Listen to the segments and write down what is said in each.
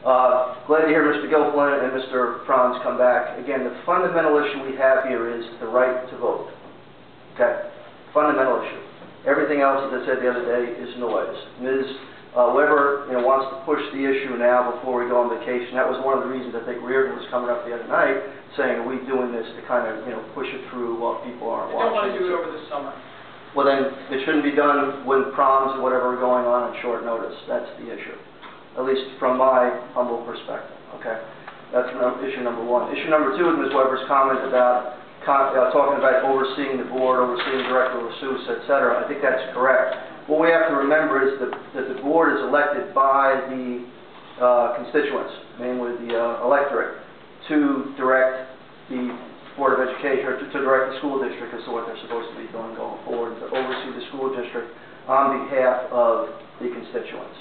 Glad to hear Mr. Gilfillan and Mr. Franz come back. Again, the fundamental issue we have here is the right to vote. Okay? Fundamental issue. Everything else, as I said the other day, is noise. Ms. Weber, wants to push the issue now before we go on vacation. That was one of the reasons I think Reardon was coming up the other night, saying, are we doing this to kind of, push it through while people aren't watching? I don't want to do it over the summer. Well, then it shouldn't be done when proms or whatever are going on short notice. That's the issue, at least from my humble perspective. Okay, that's issue number one. Issue number two is Ms. Weber's comment about talking about overseeing the board, overseeing Director Lassus, etc. I think that's correct. What we have to remember is that the board is elected by the constituents, mainly the electorate, to direct the Board of Education, or to direct the school district as to what they're supposed to be doing going forward, to oversee the school district on behalf of the constituents.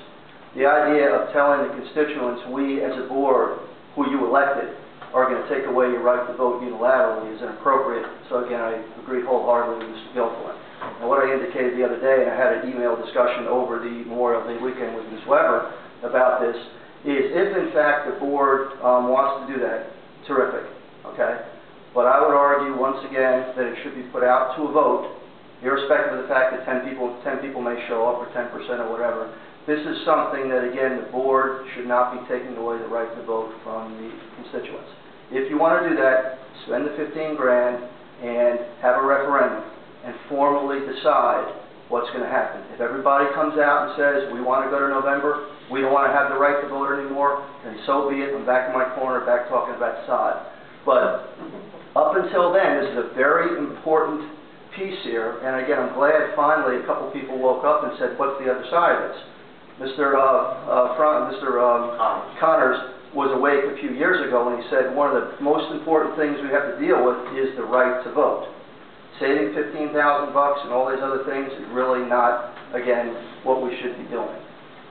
The idea of telling the constituents, we as a board, who you elected, are going to take away your right to vote unilaterally is inappropriate. So again, I agree wholeheartedly with Mr. Gilfillan. And what I indicated the other day, and I had an email discussion over the Memorial Day weekend with Ms. Weber about this, is if in fact the board wants to do that, terrific, okay? But I would argue once again that it should be put out to a vote, irrespective of the fact that 10 people may show up, or 10% or whatever. This is something that, again, the board should not be taking away the right to vote from the constituents. If you want to do that, spend the 15 grand and have a referendum and formally decide what's going to happen. If everybody comes out and says, we want to go to November, we don't want to have the right to vote anymore, then so be it. I'm back in my corner, back talking about sod. But up until then, this is a very important piece here, and again, I'm glad finally a couple people woke up and said, what's the other side of this? Mr. Connors was awake a few years ago when he said one of the most important things we have to deal with is the right to vote. Saving $15,000 and all these other things is really not, again, what we should be doing.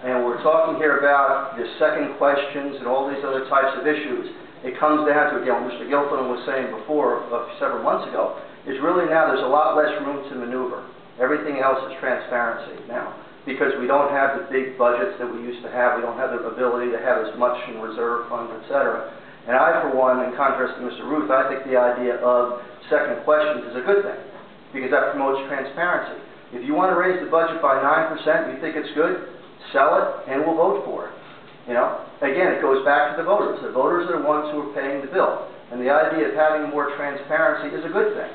And we're talking here about the second questions and all these other types of issues. It comes down to, again, what Mr. Gilfillan was saying before, several months ago, is really now there's a lot less room to maneuver. Everything else is transparency now, because we don't have the big budgets that we used to have. We don't have the ability to have as much in reserve funds, etc. And I, for one, in contrast to Mr. Ruth, I think the idea of second questions is a good thing, because that promotes transparency. If you want to raise the budget by 9%, you think it's good, sell it, and we'll vote for it. Again, it goes back to the voters. The voters are the ones who are paying the bill. And the idea of having more transparency is a good thing.